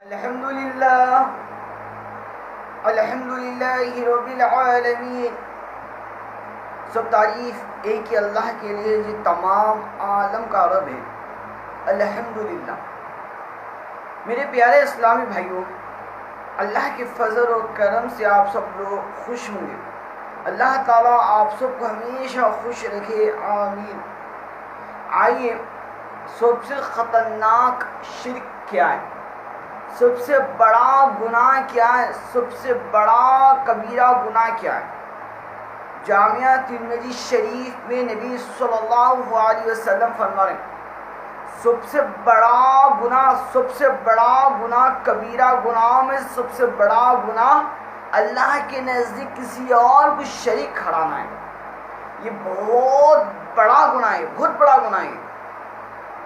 الحمدللہ الحمدللہ رب العالمین۔ سب تعریف ایک ہی اللہ کے لیے جو تمام عالم کا رب ہے۔ الحمدللہ۔ میرے پیارے اسلامی بھائیوں، اللہ کے فضل و کرم سے آپ سب لوگ خوش ہوں گے۔ اللہ تعالیٰ آپ سب کو ہمیشہ خوش رکھے، آمین۔ آئیے، سب سے خطرناک شرک کیا ہے؟ سب سے بڑا گناہ کیا ہے؟ سب سے بڑا کبیرہ گناہ کیا ہے؟ جامعہ ترمذی شریف میں نبی صلی اللہ علیہ وسلم فرما رہے ہیں، سب سے بڑا گناہ کبیرہ گناہوں میں سب سے بڑا گناہ اللہ کے نزدیک کسی اور کو شریک ٹھہرانا ہے۔ یہ بہت بڑا گناہ ہے، بہت بڑا گناہ ہے۔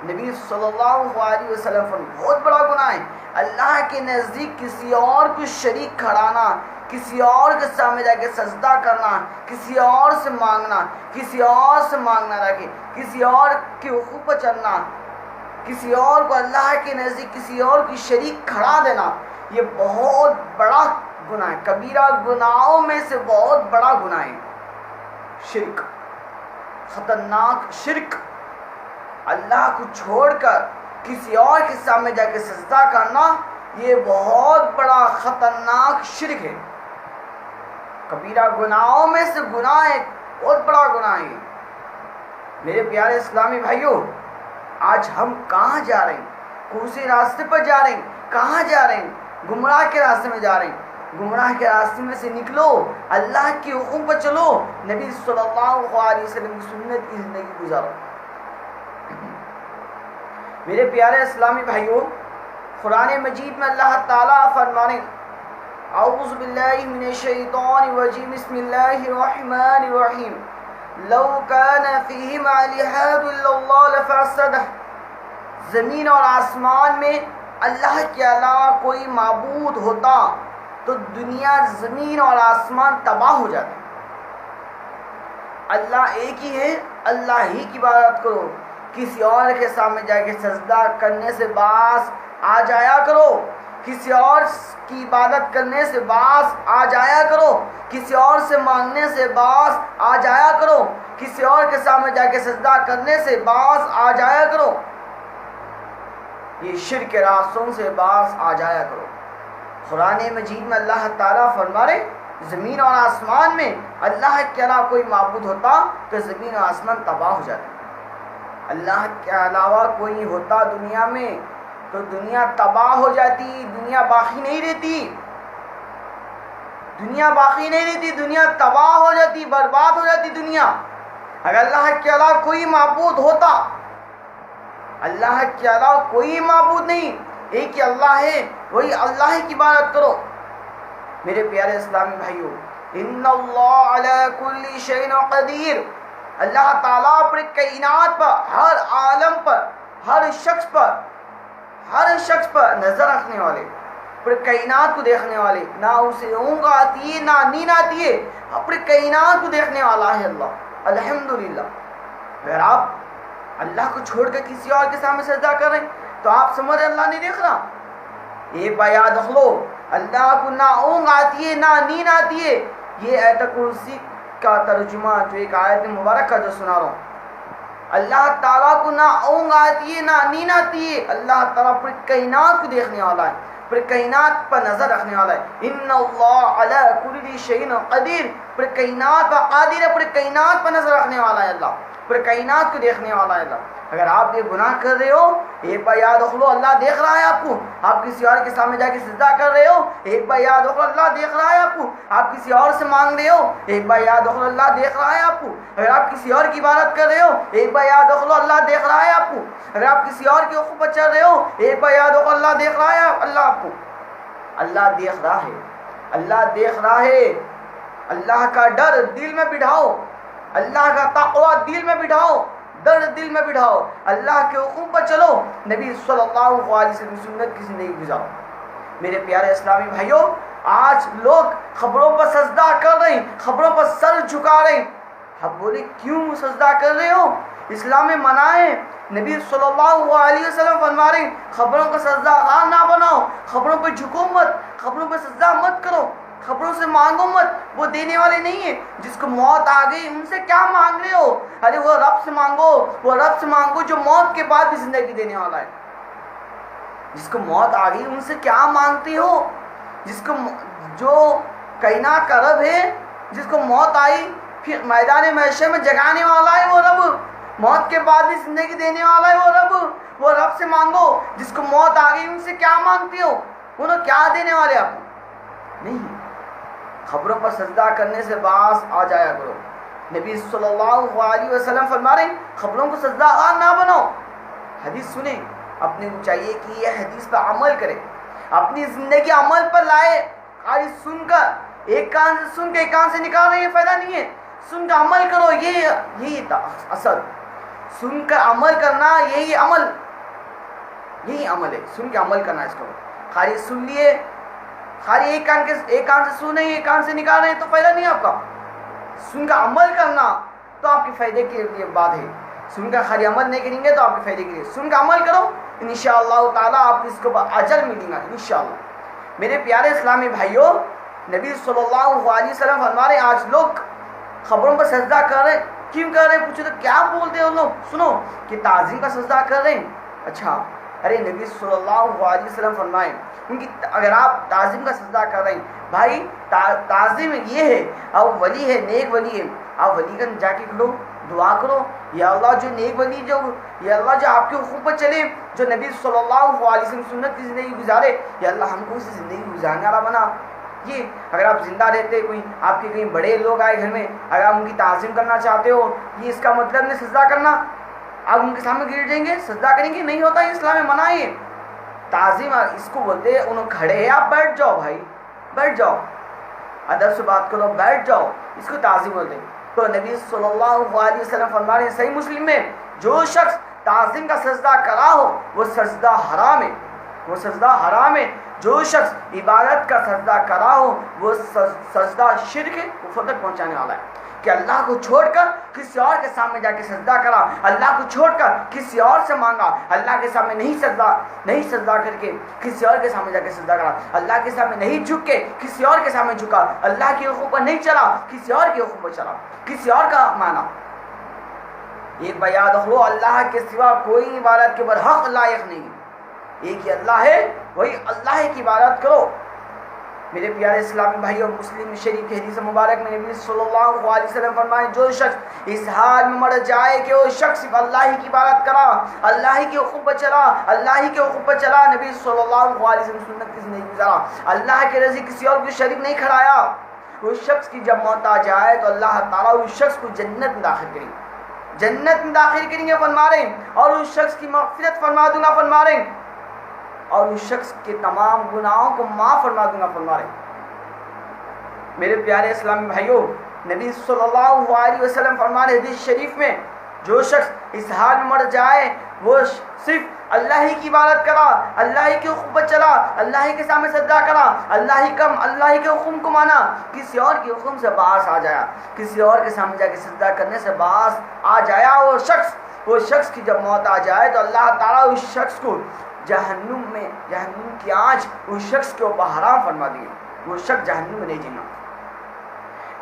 نبی صلی اللہ علیہ وسلم فرماتے ہیں بہت بڑا گناہ ہے اللہ کے نزدیک کسی اور کو شریک ٹھہرانا، کسی اور کے سامنے جا کے سجدہ کرنا، کسی اور سے مانگنا رکھے، کسی اور کے حقوق پر چلنا، کسی اور کو اللہ کے نزدیک کسی اور کی شریک کھڑا دینا، یہ بہت بڑا گناہ ہے۔ کبیرہ گناہوں میں سے بہت بڑا گناہ ہے شرک، خطرناک شرک۔ اللہ کو چھوڑ کر کسی اور کے سامنے جا کے سجدہ کرنا، یہ بہت بڑا خطرناک شرک ہے۔ کبیرہ گناہوں میں سے گناہ ہے، بہت بڑا گناہ ہے۔ میرے پیارے اسلامی بھائیوں، آج ہم کہاں جا رہے ہیں؟ کون سے راستے پر جا رہے ہیں؟ کہاں جا رہے ہیں؟ گمراہ کے راستے میں جا رہے ہیں۔ گمراہ کے راستے میں سے نکلو، اللہ کے حکم پر چلو، نبی صلی اللہ علیہ وسلم کی سنت کی زندگی گزارو۔ میرے پیارے اسلامی بھائیوں، قرآن مجید میں اللہ تعالیٰ فرمانے، اعوذ باللہ من الشیطان الرجیم، بسم اللہ الرحمن الرحیم، لو کان فیہما آلہۃ الا اللہ لفسدتا۔ زمین اور آسمان میں اللہ کے علاوہ کوئی معبود ہوتا تو دنیا، زمین اور آسمان تباہ ہو جاتے۔ اللہ ایک ہی ہے، اللہ ہی کی عبادت کرو، کسی اور کے سامنے جا کے سجدہ کرنے سے باز آ جایا کرو، کسی اور کی عبادت کرنے سے باز آ جایا کرو، کسی اور سے مانگنے سے باز آ جایا کرو، کسی اور کے سامنے جا کے سجدہ کرنے سے باز آ جایا کرو، یہ شرک کے راستوں سے باز آ جایا کرو۔ قرآن مجید میں اللہ تعالیٰ فرما رہے، زمین اور آسمان میں اللہ کے علاوہ کوئی معبود ہوتا تو زمین اور آسمان تباہ ہو جاتے۔ اللہ کے علاوہ کوئی ہوتا دنیا میں تو دنیا تباہ ہو جاتی، دنیا باقی نہیں رہتی، دنیا تباہ ہو جاتی، برباد ہو جاتی دنیا۔ اگر اللہ کے علاوہ کوئی معبود ہوتا، اللہ کے علاوہ کوئی معبود نہیں، ایک ہی اللہ ہے، وہی اللہ کی عبادت کرو۔ میرے پیارے اسلامی بھائیوں، ان اللہ علی کل شیء قدیر، اللہ تعالیٰ پر کائنات پر، ہر عالم پر، ہر شخص پر نظر رکھنے والے، پر کائنات کو دیکھنے والے، نہ اسے اونگ آتی ہے نہ نیند آتی ہے، اپنے کائنات کو دیکھنے والا ہے اللہ۔ الحمدللہ۔ اگر آپ اللہ کو چھوڑ کر کسی اور کے سامنے سجدہ کر رہے ہیں تو آپ سمجھ اللہ نہیں دیکھ رہا۔ یہ بیان رکھ لو، اللہ کو نہ اونگ آتی ہے نہ نیند آتی ہے۔ یہ آیت کرسی کا ترجمہ جو ایک آیت مبارک کا جو سنا رہا ہوں، اللہ تعالیٰ کو نہ اونگ آتی ہے نہ نیند آتی ہے، اللہ تعالیٰ پر کائنات کو دیکھنے والا ہے، پر کائنات پر نظر رکھنے والا ہے۔ ان اللہ علی کل شیء قدیر، پر کائنات پر قادر ہے، پر کائنات پر نظر رکھنے والا ہے اللہ، پر کائنات کو دیکھنے والا ہے اللہ۔ اگر آپ یہ گناہ کر رہے ہو، ایک بار یاد رکھ لو اللہ دیکھ رہا ہے آپ کو۔ آپ کسی اور کے سامنے جا کے سجدہ کر رہے ہو، ایک بار یاد رکھ لو اللہ دیکھ رہا ہے آپ کو۔ آپ کسی اور سے مانگ رہے ہو، ایک بار یاد رکھ لو اللہ دیکھ رہا ہے آپ کو۔ اگر آپ کسی اور کی عبادت کر رہے ہو، ایک بار یاد رکھ لو اللہ دیکھ رہا ہے آپ کو۔ اگر آپ کسی اور کے حقوق پر چل رہے ہو، ایک بار یاد رکھو اللہ دیکھ رہا ہے اللہ آپ کو۔ اللہ دیکھ رہا ہے، اللہ دیکھ رہا ہے۔ اللہ کا ڈر دل میں بٹھاؤ، اللہ کا تقوی دل میں بٹھاؤ، درد دل میں بٹھاؤ، اللہ کے حکم پر چلو، نبی صلی اللہ علیہ وسلم کی سنت کی زندگی گزارو۔ میرے پیارے اسلامی بھائیوں، آج لوگ خبروں پر سجدہ کر رہے ہیں، خبروں پر سر جھکا رہے ہیں۔ اب بولے کیوں سجدہ کر رہے ہو؟ اسلام میں منع ہے نبی صلی اللہ علیہ وسلم فرما رہے ہیں خبروں کا سجدہ خار نہ بناؤ، خبروں پہ جھکو مت، خبروں پہ سجدہ مت کرو، خبروں سے مانگو مت، وہ دینے والے نہیں ہیں۔ جس کو موت آ گئی ان سے کیا مانگ رہے ہو؟ ارے وہ رب سے مانگو، وہ رب سے مانگو جو موت کے بعد بھی زندگی دینے والا ہے۔ جس کو موت آ گئی ان سے کیا مانگتے ہو؟ جس کو جو کائنات کا رب ہے، جس کو موت آئی پھر میدان محشر میں جگانے والا ہے وہ رب، موت کے بعد بھی زندگی دینے والا ہے وہ رب سے مانگو۔ جس کو موت آ گئی ان سے کیا مانگتے ہو؟ انہوں کیا دینے والے آپ کو؟ نہیں، خبروں پر سجدہ کرنے سے باز آ جایا کرو۔ نبی صلی اللہ علیہ وسلم فرما رہے ہیں خبروں کو سجدہ خار نہ بناؤ۔ حدیث سنیں، اپنے کو چاہیے کہ یہ حدیث پر عمل کرے، اپنی زندگی عمل پر لائے۔ خالی سن کر ایک کان سے سن کے ایک کان سے نکال رہے، یہ فائدہ نہیں ہے۔ سن کر عمل کرو، یہی اصل سن کر عمل کرنا، یہی عمل ہے، سن کے عمل کرنا۔ اس کو خالی سن لیے، خالی ایک کان سے سن رہے ایک کان سے نکال رہے ہیں تو فائدہ نہیں آپ کا۔ سن کر عمل کرنا تو آپ کے فائدے کے لیے بات ہے، سن کر خالی عمل نہیں کریں گے تو آپ کے فائدے کے لیے۔ سن کر عمل کرو، انشاءاللہ تعالیٰ آپ کو اس کو اجر ملے گا انشاءاللہ۔ میرے پیارے اسلامی بھائیوں، نبی صلی اللہ علیہ وسلم فرما رہے ہیں آج لوگ خبروں پر سجدہ کر رہے ہیں۔ کیوں کر رہے ہیں؟ پوچھو تو کیا بولتے ہیں لوگ؟ سنو کہ تعظیم کا سجدہ کر رہے ہیں۔ اچھا، ارے نبی صلی اللہ علیہ وسلم فرمائیں ان کی اگر آپ تعظیم کا سجدہ کر رہے ہیں، بھائی تعظیم یہ ہے، آپ ولی ہے، نیک ولی ہے، آپ ولی کا جا کے کرو، دعا کرو، یا اللہ جو نیک ولی یا اللہ جو آپ کے حکم پر چلے، جو نبی صلی اللہ علیہ وسلم سنت کی زندگی گزارے، یا اللہ ہم کو اسی زندگی گزارنے والا بنا۔ یہ اگر آپ زندہ رہتے، کوئی آپ کے کہیں بڑے لوگ آئے گھر میں، اگر آپ ان کی تعظیم کرنا چاہتے ہو، یہ اس کا مطلب نہیں سجدہ کرنا، آپ ان کے سامنے گر جائیں گے سجدہ کریں گے، نہیں ہوتا، اسلام میں منع ہے۔ تعظیم اس کو بولتے ہیں، انہوں کھڑے ہیں آپ بیٹھ جاؤ، بھائی بیٹھ جاؤ، ادب سے بات کرو، بیٹھ جاؤ، اس کو تعظیم بولتے ہیں۔ تو نبی صلی اللہ علیہ وسلم فرما رہے ہیں صحیح مسلم میں، جو شخص تعظیم کا سجدہ کرا ہو وہ سجدہ حرام ہے، وہ سجدہ حرام ہے۔ جو شخص عبادت کا سجدہ کرا ہو وہ سجدہ شرک ہے، وہ فتح پہنچانے والا ہے۔ کہ اللہ کو چھوڑ کر کسی اور کے سامنے جا کے سجدہ کرا، اللہ کو چھوڑ کر کسی اور سے مانگا، اللہ کے سامنے نہیں سجدہ کر کے کسی اور کے سامنے جا کے سجدہ کرا، اللہ کے سامنے نہیں جھک کے کسی اور کے سامنے جھکا، اللہ کے حکم پر نہیں چلا، کسی اور کے حکم پر چلا، کسی اور کا مانا۔ ایک بات یاد رکھو، اللہ کے سوا کوئی عبادت کے برحق لائق نہیں، ایک ہی اللہ ہے، وہی اللہ کی عبادت کرو۔ میرے پیارے اسلامی بھائیوں، مسلم شریف کی حدیث مبارک میں نبی صلی اللہ علیہ وسلم فرمائے جو شخص اس حال میں مر جائے کہ وہ شخص صرف اللہ ہی کی عبادت کرا، اللہ ہی کے حکم پر چلا، اللہ ہی کے حکم پر چلا، نبی صلی اللہ علیہ وسلم سنت کی زندگی گزارا، اللہ کے رضی کسی اور کو شریک نہیں کھڑایا، اس شخص کی جب موت آ جائے تو اللہ تعالیٰ اس شخص کو جنت میں داخل کریں گے، جنت میں داخل کریں گے فرما رہے ہیں، اور اس شخص کی مغفرت فرما دوں گا فرما رہے ہیں، اور اس شخص کے تمام گناہوں کو معاف فرما دوں گا فرما رہے ہیں۔ میرے پیارے اسلامی بھائیوں، نبی صلی اللہ علیہ وسلم فرما رہے حدیث شریف میں جو شخص اس حال میں مر جائے وہ صرف اللہ ہی کی عبادت کرا، اللہ ہی کے حکم پر چلا، اللہ ہی کے سامنے سجدہ کرا، اللہ کے حکم کو مانا، کسی اور کے حکم سے باز آ جایا، کسی اور کے سامنے جا کے سجدہ کرنے سے باز آ جایا، وہ شخص کی جب موت آ جائے تو اللہ تعالیٰ اس شخص کو جہنم کی آنچ اس شخص کے اوپر حرام فرما دی، وہ شخص جہنم میں نہیں جینا۔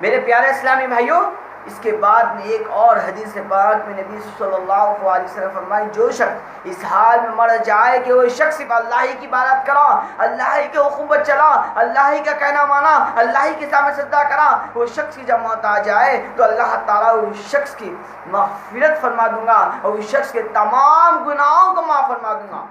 میرے پیارے اسلامی بھائیوں، اس کے بعد میں ایک اور حدیث پاک میں نبی صلی اللہ علیہ وسلم فرمائی جو شخص اس حال میں مر جائے کہ وہ شخص صرف اللہ ہی کی عبادت کرا، اللہ ہی کے حکم پر چلا، اللہ ہی کا کہنا مانا، اللہ ہی کے سامنے سجدہ کرا، وہ شخص کی جب موت آ جائے تو اللہ تعالیٰ اس شخص کی مغفرت فرما دوں گا اور اس شخص کے تمام گناہوں کو معاف فرما دوں گا۔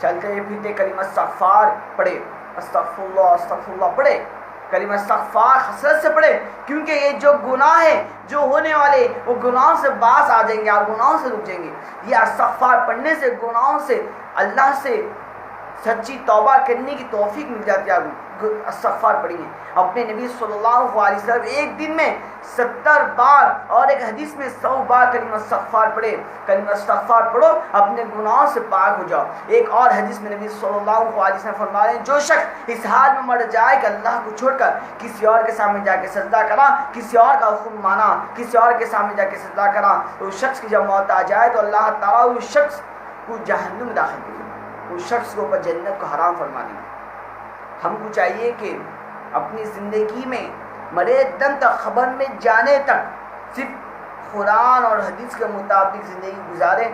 چلتے پھرتے کلمہ استغفار پڑھے، استغفر اللہ پڑھے، کلمہ استغفار حسرت سے پڑھے، کیونکہ یہ جو گناہ ہے جو ہونے والے وہ گناہوں سے باز آ جائیں گے، آپ گناہوں سے رک جائیں گے۔ یہ استغفار پڑھنے سے گناہوں سے اللہ سے سچی توبہ کرنے کی توفیق مل جاتی ہے. استغفار پڑھیں گے. اپنے نبی صلی اللہ علیہ وسلم ایک دن میں 70 بار اور ایک حدیث میں 100 بار کلمہ استغفار پڑھے. کلمہ استغفار پڑھو اپنے گناہوں سے پاک ہو جاؤ. ایک اور حدیث میں نبی صلی اللہ علیہ وسلم فرما رہے ہیں جو شخص اس حال میں مر جائے کہ اللہ کو چھوڑ کر کسی اور کے سامنے جا کے سجدہ کرا, کسی اور کا حکم مانا, کسی اور کے سامنے جا کے سجدہ کرا, تو اس شخص کی جب موت آ جائے تو اللہ تعالیٰ اس شخص کو جہنم میں داخل کرے, اس شخص کو اوپر جنت کو حرام فرما دیں. ہم کو چاہیے کہ اپنی زندگی میں مرے دم تک, خبر میں جانے تک صرف قرآن اور حدیث کے مطابق زندگی گزاریں,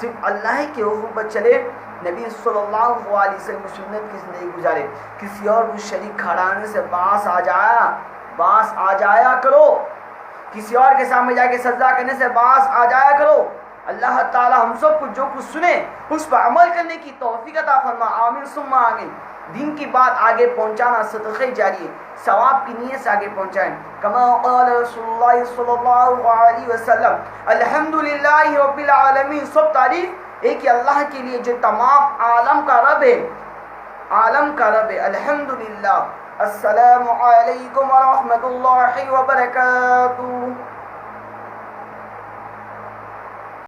صرف اللہ کے حکم پر چلے, نبی صلی اللہ علیہ وسلم کی سنت کی زندگی گزارے. کسی اور کو شریک کھڑانے سے باس آ جایا کرو, کسی اور کے سامنے جا کے سجدہ کرنے سے باس آ جایا کرو. اللہ تعالی ہم سب کو جو کچھ سنے اس پر عمل کرنے کی توفیق عطا فرما. آمین ثم آمین. دین کی بات آگے پہنچانا صدقہ جاری ہے, ثواب کی نیت سے آگے پہنچائیں. کما قال رسول اللہ صلی اللہ علیہ وسلم الحمدللہ رب العالمین. سب تعریف ایک ہی اللہ کے لیے جو تمام عالم کا رب ہے, عالم کا رب ہے. الحمدللہ. السلام علیکم ورحمۃ اللہ وبرکاتہ.